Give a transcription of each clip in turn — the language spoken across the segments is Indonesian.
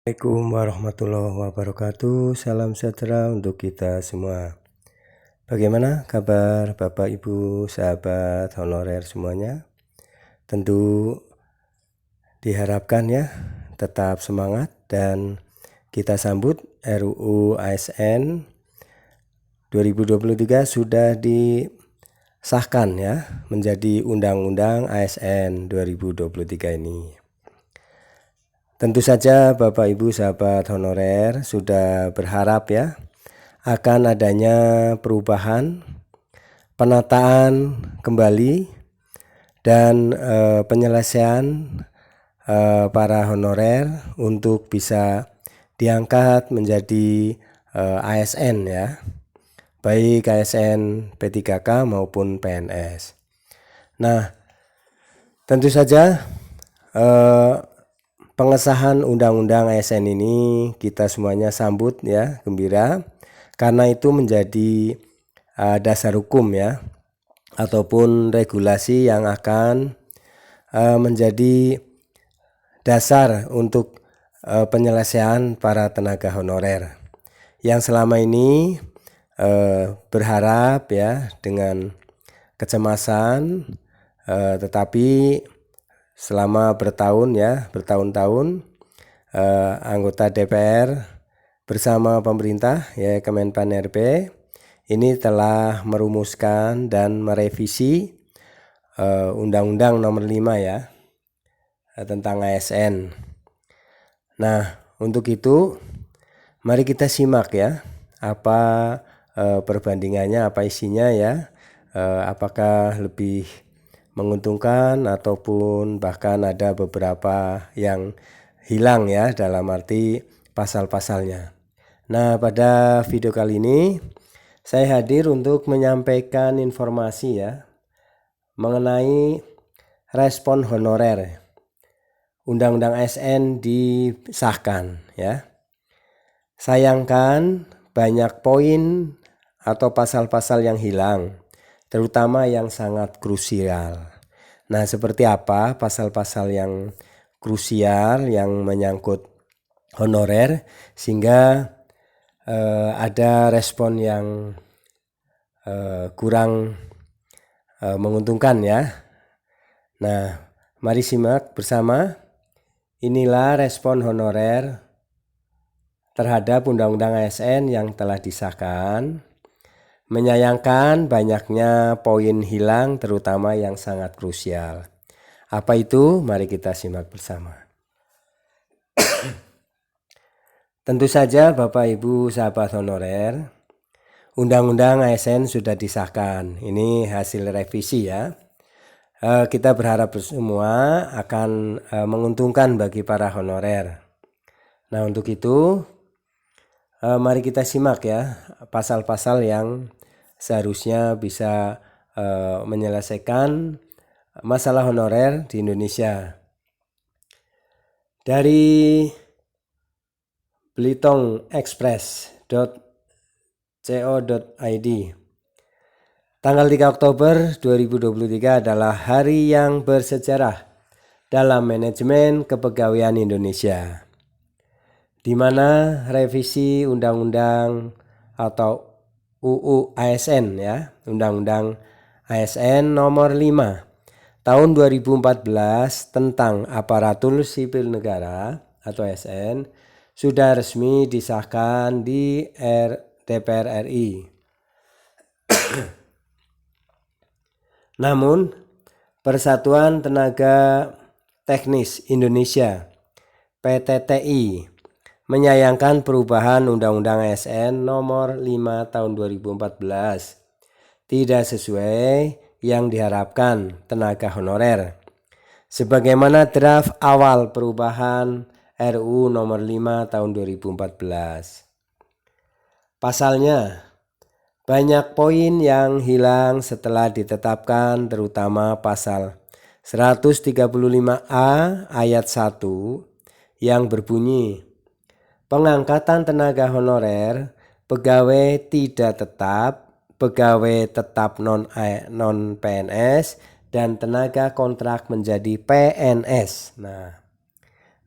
Assalamualaikum warahmatullahi wabarakatuh. Salam sejahtera untuk kita semua. Bagaimana kabar Bapak Ibu sahabat honorer semuanya? Tentu diharapkan ya tetap semangat dan kita sambut RUU ASN 2023 sudah disahkan ya menjadi Undang-Undang ASN 2023 ini. Tentu saja Bapak Ibu sahabat honorer sudah berharap ya akan adanya perubahan, penataan kembali dan penyelesaian para honorer untuk bisa diangkat menjadi ASN ya, baik ASN P3K maupun PNS. Nah, tentu saja pengesahan Undang-Undang ASN ini kita semuanya sambut ya, gembira, karena itu menjadi dasar hukum ya, ataupun regulasi yang akan menjadi dasar untuk penyelesaian para tenaga honorer yang selama ini berharap ya dengan kecemasan, tetapi selama bertahun-tahun anggota DPR bersama pemerintah ya Kemenpan RB ini telah merumuskan dan merevisi Undang-Undang Nomor 5 ya tentang ASN. Nah, untuk itu mari kita simak ya apa perbandingannya, apa isinya ya, apakah lebih menguntungkan ataupun bahkan ada beberapa yang hilang ya dalam arti pasal-pasalnya. Nah, pada video kali ini saya hadir untuk menyampaikan informasi ya mengenai respon honorer. Undang-Undang ASN disahkan ya. Sayangkan banyak poin atau pasal-pasal yang hilang, terutama yang sangat krusial. Nah, seperti apa pasal-pasal yang krusial yang menyangkut honorer sehingga ada respon yang kurang menguntungkan ya. Nah, mari simak bersama. Inilah respon honorer terhadap Undang-Undang ASN yang telah disahkan. Menyayangkan banyaknya poin hilang terutama yang sangat krusial. Apa itu? Mari kita simak bersama. Tentu saja Bapak Ibu sahabat honorer, Undang-Undang ASN sudah disahkan. Ini hasil revisi ya. Kita berharap semua akan menguntungkan bagi para honorer. Nah, untuk itu mari kita simak ya pasal-pasal yang seharusnya bisa menyelesaikan masalah honorer di Indonesia. Dari belitongexpress.co.id, tanggal 3 Oktober 2023 adalah hari yang bersejarah dalam manajemen kepegawaian Indonesia, di mana revisi Undang-Undang atau UU ASN ya, Undang-Undang ASN Nomor 5 Tahun 2014 tentang Aparatur Sipil Negara atau ASN sudah resmi disahkan di DPR RI. Namun, Persatuan Tenaga Teknis Indonesia (PTTI) menyayangkan perubahan Undang-Undang ASN Nomor 5 Tahun 2014 tidak sesuai yang diharapkan tenaga honorer. Sebagaimana draft awal perubahan RUU Nomor 5 Tahun 2014. Pasalnya, banyak poin yang hilang setelah ditetapkan, terutama pasal 135A ayat 1 yang berbunyi, pengangkatan tenaga honorer, pegawai tidak tetap, pegawai tetap non-PNS, dan tenaga kontrak menjadi PNS. Nah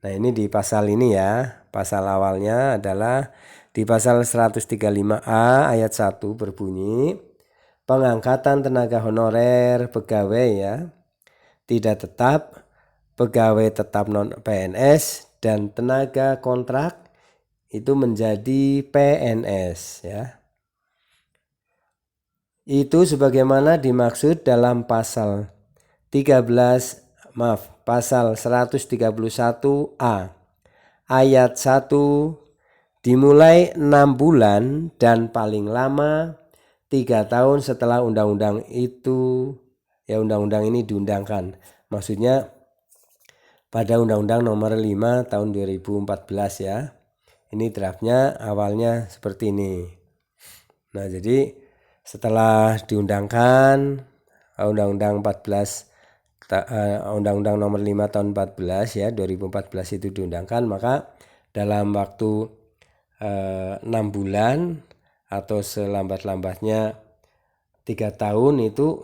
ini di pasal ini ya, pasal awalnya adalah di pasal 135A ayat 1 berbunyi pengangkatan tenaga honorer pegawai ya tidak tetap, pegawai tetap non PNS dan tenaga kontrak itu menjadi PNS ya. Itu sebagaimana dimaksud dalam pasal 131A ayat 1 dimulai 6 bulan dan paling lama 3 tahun setelah undang-undang itu ya, undang-undang ini diundangkan. Maksudnya pada Undang-Undang Nomor 5 Tahun 2014 ya. Ini draftnya awalnya seperti ini. Nah, jadi setelah diundangkan Undang-Undang 14 Undang-Undang Nomor 5 Tahun 14 ya 2014 itu diundangkan, maka dalam waktu 6 bulan atau selambat-lambatnya 3 tahun itu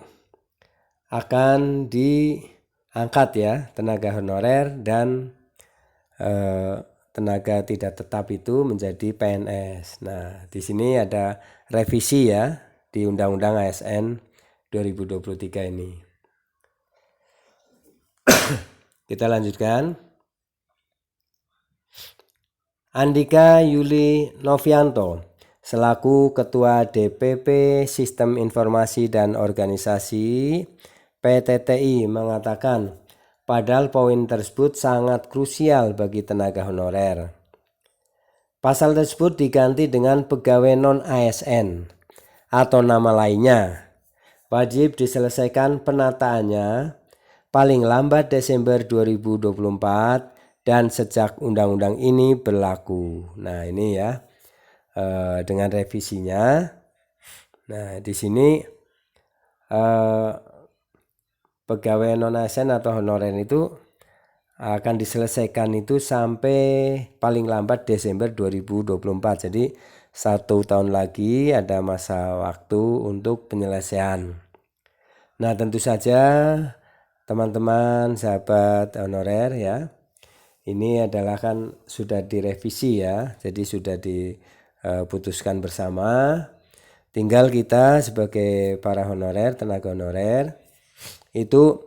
akan diangkat ya tenaga honorer dan tenaga tidak tetap itu menjadi PNS. Nah, di sini ada revisi ya di Undang-Undang ASN 2023 ini. Kita lanjutkan. Andika Yuli Novianto selaku Ketua DPP Sistem Informasi dan Organisasi PTTI mengatakan padahal poin tersebut sangat krusial bagi tenaga honorer. Pasal tersebut diganti dengan pegawai non-ASN atau nama lainnya. Wajib diselesaikan penataannya paling lambat Desember 2024 dan sejak undang-undang ini berlaku. Nah, ini ya dengan revisinya. Nah, di sini pegawai non-ASN atau honorer itu akan diselesaikan itu sampai paling lambat Desember 2024. Jadi 1 tahun lagi ada masa waktu untuk penyelesaian. Nah, tentu saja teman-teman sahabat honorer ya, ini adalah kan sudah direvisi ya, jadi sudah diputuskan bersama. Tinggal kita sebagai para honorer, tenaga honorer itu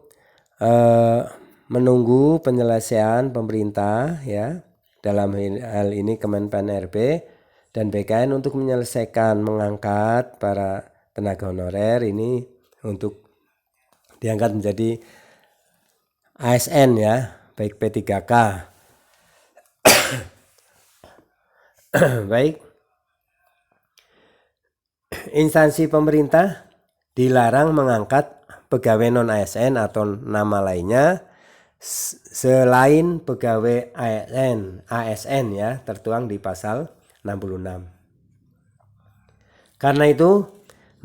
menunggu penyelesaian pemerintah ya, dalam hal ini Kemenpan RB dan BKN untuk menyelesaikan mengangkat para tenaga honorer ini untuk diangkat menjadi ASN ya, baik P3K. Baik, instansi pemerintah dilarang mengangkat pegawai non-ASN atau nama lainnya selain pegawai ASN ya, tertuang di pasal 66. Karena itu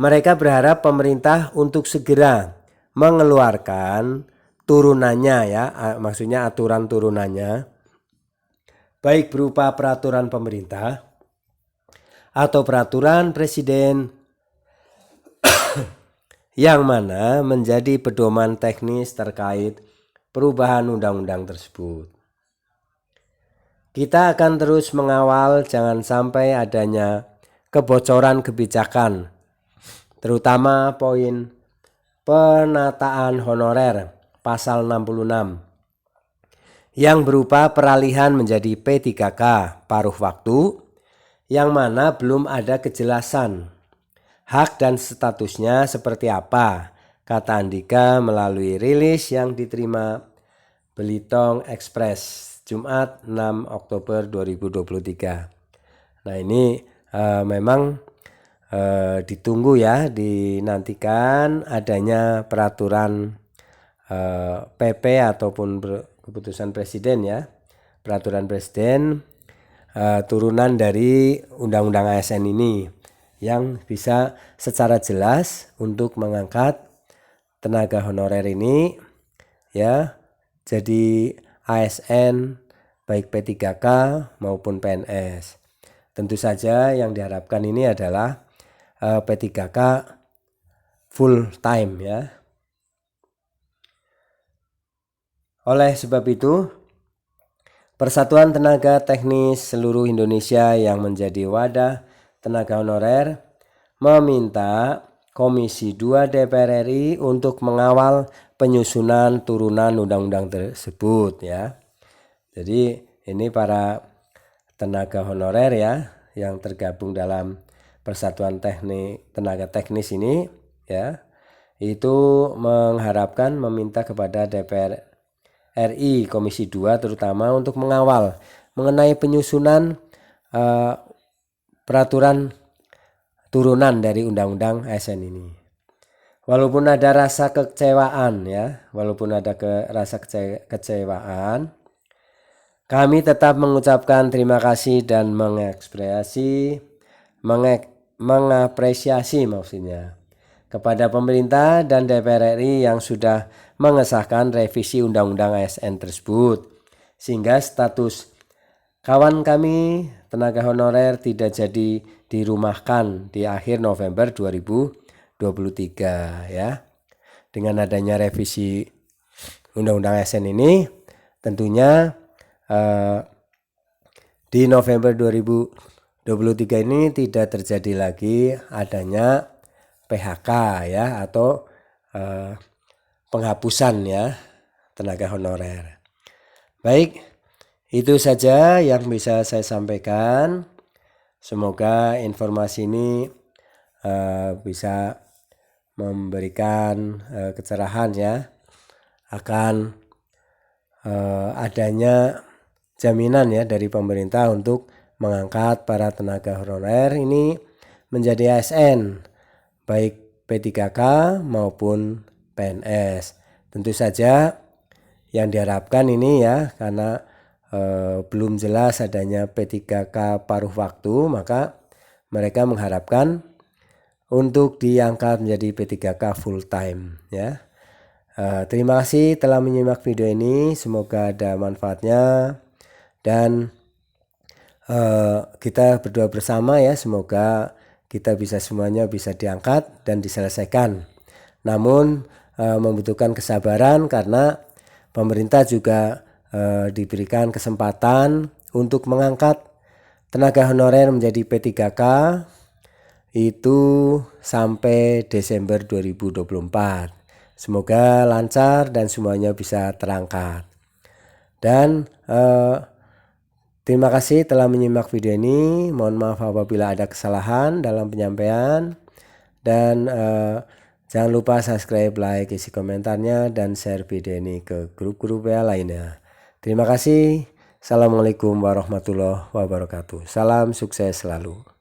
mereka berharap pemerintah untuk segera mengeluarkan turunannya ya, maksudnya aturan turunannya, baik berupa peraturan pemerintah atau peraturan presiden yang mana menjadi pedoman teknis terkait perubahan undang-undang tersebut. Kita akan terus mengawal jangan sampai adanya kebocoran kebijakan, terutama poin penataan honorer pasal 66 yang berupa peralihan menjadi P3K paruh waktu, yang mana belum ada kejelasan hak dan statusnya seperti apa, kata Andika melalui rilis yang diterima Belitung Express Jumat 6 Oktober 2023. Nah, ini memang ditunggu ya, dinantikan adanya peraturan PP ataupun keputusan presiden ya, peraturan presiden turunan dari undang-undang ASN ini yang bisa secara jelas untuk mengangkat tenaga honorer ini ya jadi ASN baik P3K maupun PNS. Tentu saja yang diharapkan ini adalah P3K full time ya. Oleh sebab itu, Persatuan Tenaga Teknis seluruh Indonesia yang menjadi wadah tenaga honorer meminta Komisi 2 DPR RI untuk mengawal penyusunan turunan undang-undang tersebut ya. Jadi ini para tenaga honorer ya yang tergabung dalam Persatuan Tenaga Teknis ini ya, itu mengharapkan meminta kepada DPR RI Komisi 2 terutama untuk mengawal mengenai penyusunan peraturan turunan dari Undang-Undang ASN ini. Walaupun ada rasa kekecewaan ya, kecewaan, kami tetap mengucapkan terima kasih dan mengapresiasi maksudnya kepada pemerintah dan DPR RI yang sudah mengesahkan revisi Undang-Undang ASN tersebut, sehingga status kawan kami tenaga honorer tidak jadi dirumahkan di akhir November 2023 ya. Dengan adanya revisi Undang-Undang ASN ini tentunya di November 2023 ini tidak terjadi lagi adanya PHK ya atau penghapusan ya tenaga honorer. Baik, itu saja yang bisa saya sampaikan. Semoga informasi ini bisa memberikan kecerahan ya akan adanya jaminan ya dari pemerintah untuk mengangkat para tenaga honorer ini menjadi ASN baik P3K maupun PNS. Tentu saja yang diharapkan ini ya karena belum jelas adanya P3K paruh waktu, maka mereka mengharapkan untuk diangkat menjadi P3K full time ya. Terima kasih telah menyimak video ini, semoga ada manfaatnya dan kita berdoa bersama ya, semoga kita semuanya bisa diangkat dan diselesaikan. Namun membutuhkan kesabaran karena pemerintah juga diberikan kesempatan untuk mengangkat tenaga honorer menjadi P3K itu sampai Desember 2024. Semoga lancar dan semuanya bisa terangkat. Dan terima kasih telah menyimak video ini. Mohon maaf apabila ada kesalahan dalam penyampaian. Dan jangan lupa subscribe, like, isi komentarnya, dan share video ini ke grup-grup WA lainnya. Terima kasih. Assalamualaikum warahmatullahi wabarakatuh. Salam sukses selalu.